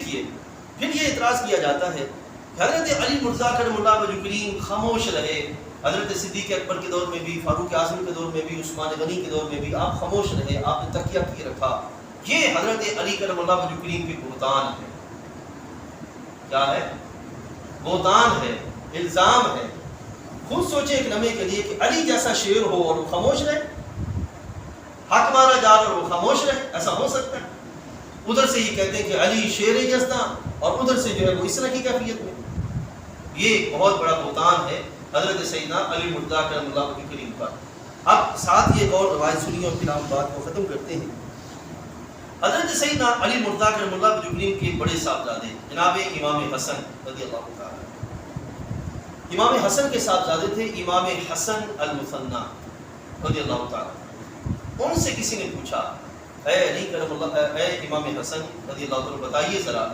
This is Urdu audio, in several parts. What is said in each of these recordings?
دیکھیے پھر یہ اعتراض کیا جاتا ہے کہ حضرت علی مرزا کرم اللہ وجہ کریم خاموش رہے، حضرت صدیق اکبر کے دور میں بھی، فاروق اعظم کے دور میں بھی، عثمان غنی کے دور میں بھی آپ خاموش رہے، آپ نے تکیہ کیے رکھا. یہ حضرت علی کرم اللہ وجہ کریم کی بہتان ہے. کیا ہے؟ بہتان ہے، الزام ہے. خود سوچے ایک لمحے کے لیے کہ علی جیسا شیر ہو اور وہ خاموش رہے، حق مارا جا رہا اور وہ خاموش رہے، ایسا ہو سکتا ہے؟ ادھر سے یہ کہتے ہیں کہ علی شیر جزداں اور ادھر سے جو ہے وہ اس طرح کی کیفیت میں. یہ بہت بڑا بہتان ہے حضرت سیدنا علی مرزا کرم اللہ وجہ کریم پر. اب ساتھ یہ اور روایت سنیے اور پھر ہم بات کو ختم کرتے ہیں. حضرت سیدنا علی مرزا کرم اللہ وجہ کریم کے بڑے صاحبزادے جناب امام حسن رضی اللہ تعالیٰ. امام حسن کے صاحبزادے تھے امام حسن المثنی رضی اللہ تعالیٰ. ان سے کسی نے پوچھا اے علی کرم اللہ، اے امام حسن رضی اللہ تعالیٰ بتائیے ذرا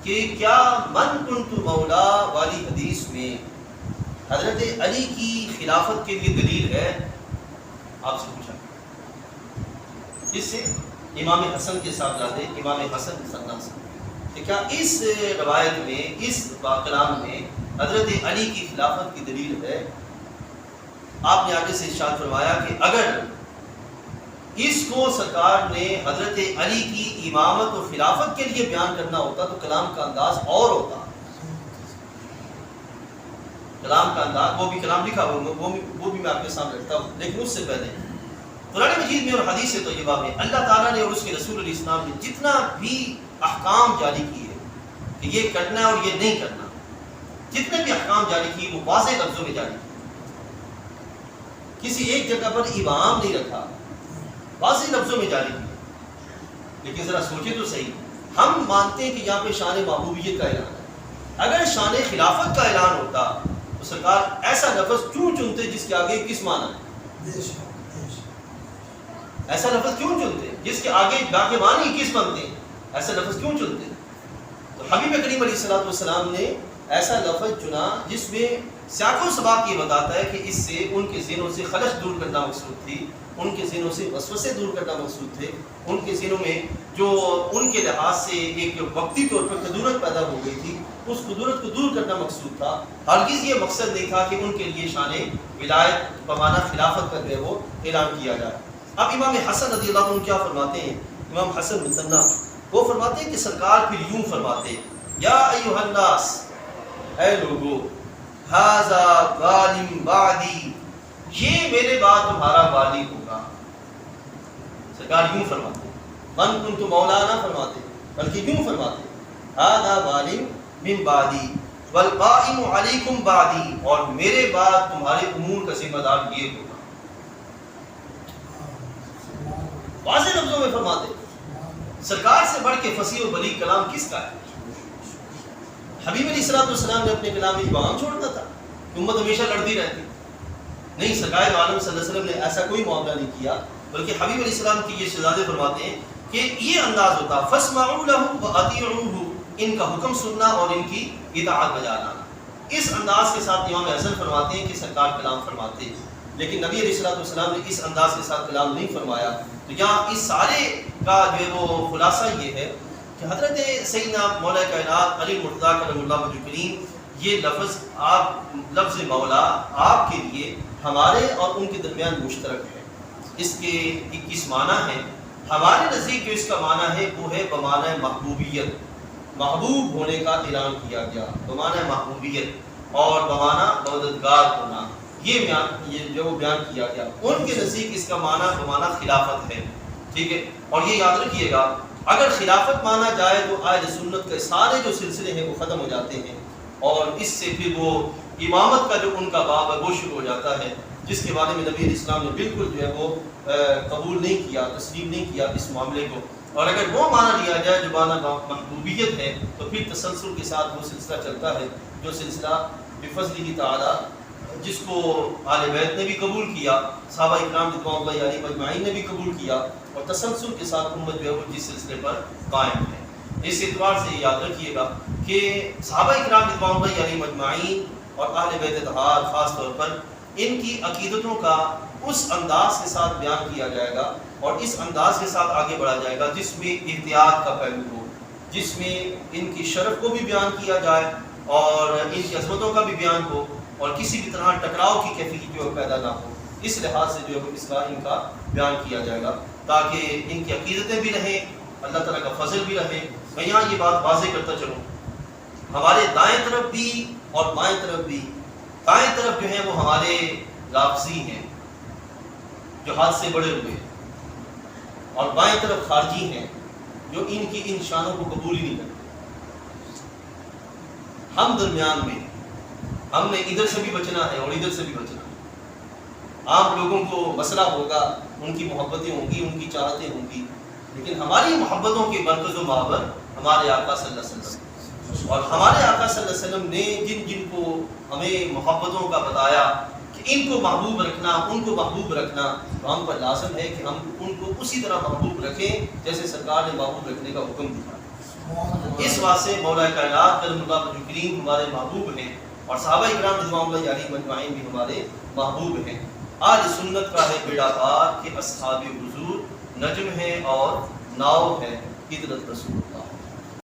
کہ کیا من کنت مولا والی حدیث میں حضرت علی کی خلافت کے لیے دلیل ہے؟ آپ سے پوچھا. اس سے امام حسن کے صاحبزادے امام حسن مثنی سے کہ کیا اس روایت میں، اس کلام میں حضرت علی کی خلافت کی دلیل ہے؟ آپ نے آگے سے ارشاد فرمایا کہ اگر اس کو سرکار نے حضرت علی کی امامت و خلافت کے لیے بیان کرنا ہوتا تو کلام کا انداز اور ہوتا. کلام کا انداز، وہ بھی کلام لکھا وہ بھی میں آپ کے سامنے رکھتا ہوں، لیکن اس سے پہلے قرآن مجید میں اور حدیث طیبہ میں اللہ تعالیٰ نے اور اس کے رسول علیہ السلام نے جتنا بھی احکام جاری کیے کہ یہ کرنا ہے اور یہ نہیں کرنا، جتنے بھی احکام جاری کیے وہ واضح لفظوں میں جاری کیے. کسی ایک جگہ پر ابہام نہیں رکھا، واضح لفظوں میں جاری کیے. لیکن ذرا سوچے تو صحیح، ہم مانتے ہیں کہ یہاں پہ شان محبوبیت کا اعلان ہے. اگر شان خلافت کا اعلان ہوتا تو سرکار ایسا لفظ کیوں چنتے جس کے آگے کس معنی ہے؟ ایسا لفظ کیوں چنتے جس کے آگے باقی معنی کس بنتے ہیں؟ ایسا لفظ کیوں چنتے؟ تو حبیب کریم علیہ الصلوۃ والسلام نے ایسا لفظ چنا جس میں سیاق و سباق یہ بتاتا ہے کہ اس سے ان کے ذہنوں سے خلش دور کرنا مقصود تھی، ان کے ذہنوں سے وسوسے دور کرنا مقصود تھے، ان کے ذہنوں میں جو ان کے لحاظ سے ایک وقتی طور پر قدورت پیدا ہو گئی تھی اس قدورت کو دور کرنا مقصود تھا. ہرگز یہ مقصد نہیں تھا کہ ان کے لیے شان ولایت بمعنی خلافت کا جو ہے وہ اعلان کیا جائے. اب امام حسن رضی اللہ عنہ کیا فرماتے ہیں؟ امام حسن مثنی وہ فرماتے ہیں کہ سرکار پھر یوں فرماتے یا ایھا الناس، اے لوگو، ھذا والی بعدی، یہ میرے بعد تمہارا والی ہوگا. سرکار یوں فرماتے، من کنت مولانا فرماتے، بلکہ یوں فرماتے ھذا والی من بعدی والقائم علیکم بعدی، اور میرے بعد تمہارے امور کا ذمہ دار یہ ہوگا. واضح لفظوں میں فرماتے. سرکار سے بڑھ کے فصیح و بلیغ کلام کس کا ہے؟ حبیب علیہ الصلوۃ والسلام نے اپنے کلام میں ابہام چھوڑنا تھا کہ امت ہمیشہ لڑتی رہتی؟ نہیں، سرکار عالم صلی اللہ علیہ وسلم نے ایسا کوئی معاملہ نہیں کیا، بلکہ حبیب علیہ السلام کی یہ شہزادے فرماتے ہیں کہ یہ انداز ہوتا فاسمعوا له واطیعوه، ان کا حکم سننا اور ان کی اطاعت بجا لانا. اس انداز کے ساتھ امام حسن فرماتے ہیں کہ سرکار کلام فرماتے ہیں، لیکن نبی علیہ الصلوۃ والسلام نے اس انداز کے ساتھ کلام نہیں فرمایا. تو یہاں اس سارے کا جو ہے وہ خلاصہ یہ ہے کہ حضرت سیدنا مولا کائنات علی مرتضیٰ کرم اللہ وجہ کریم، یہ لفظ آپ لفظ مولا آپ کے لیے ہمارے اور ان کے درمیان مشترک ہے. اس کے 21 معنی ہیں. ہمارے نزدیک جو اس کا معنی ہے وہ ہے بمعنی محبوبیت، محبوب ہونے کا اعلان کیا گیا، بمعنی محبوبیت، اور بمعنی مددگار ہونا، یہ جو بیان کیا گیا. ان کے نزدیک اس کا معنی بمعنی خلافت ہے. ٹھیک ہے، اور یہ یاد رکھیے گا اگر خلافت مانا جائے تو اہل سنت کے سارے جو سلسلے ہیں وہ ختم ہو جاتے ہیں، اور اس سے پھر وہ امامت کا جو ان کا باب ہے وہ شروع ہو جاتا ہے، جس کے بارے میں نبی علیہ السلام نے بالکل جو ہے وہ قبول نہیں کیا، تسلیم نہیں کیا اس معاملے کو. اور اگر وہ معنی لیا جائے جو معنی محبوبیت ہے تو پھر تسلسل کے ساتھ وہ سلسلہ چلتا ہے، جو سلسلہ بفضلہ تعالی جس کو آل بیت نے بھی قبول کیا، صحابہ اکرام رضوان اللہ علیہم اجمعین نے بھی قبول کیا، اور تسلسل کے ساتھ امت جو ہے وہ جس سلسلے پر قائم ہے. اس اعتبار سے یاد رکھیے گا کہ صحابہ اکرام رضوان اللہ علیہم اجمعین اور اہل بیت اطہار خاص طور پر ان کی عقیدتوں کا اس انداز کے ساتھ بیان کیا جائے گا اور اس انداز کے ساتھ آگے بڑھا جائے گا جس میں احتیاط کا پہلو ہو، جس میں ان کی شرف کو بھی بیان کیا جائے اور ان کی عظمتوں کا بھی بیان ہو اور کسی بھی طرح ٹکراؤ کی کیفیت جو پیدا نہ ہو. اس لحاظ سے جو ہے اس کا ان کا بیان کیا جائے گا تاکہ ان کی عقیدتیں بھی رہیں, اللہ تعالیٰ کا فضل بھی رہے. میں یہاں یہ بات واضح کرتا چلوں, ہمارے دائیں طرف بھی اور بائیں طرف بھی, دائیں طرف جو ہے وہ ہمارے لافظی ہیں جو ہاتھ سے بڑے ہوئے ہیں, اور بائیں طرف خارجی ہیں جو ان کی ان شانوں کو قبول ہی نہیں کرتے. ہم درمیان میں, ہم نے ادھر سے بھی بچنا ہے اور ادھر سے بھی بچنا ہے. عام لوگوں کو مسئلہ ہوگا, ان کی محبتیں ہوں گی, ان کی چاہتیں ہوں گی, لیکن ہماری محبتوں کے مرکز و محور ہمارے آقا صلی اللہ علیہ وسلم, اور ہمارے آقا صلی اللہ علیہ وسلم نے جن جن کو ہمیں محبتوں کا بتایا کہ ان کو محبوب رکھنا, ان کو محبوب رکھنا, تو ہم پر لازم ہے کہ ہم ان کو اسی طرح محبوب رکھیں جیسے سرکار نے محبوب رکھنے کا حکم دیا. اس واسطے مولا کائنات کرم اللہ وجہ کریم ہمارے محبوب ہیں, اور صحابہ کرام رضوان اللہ علیہم اجمعین بھی ہمارے محبوب ہیں. آج سنت کا ہے بیڑا پار کہ اصحاب حضور نجم ہے اور ناؤ ہے قدرت رسول اللہ.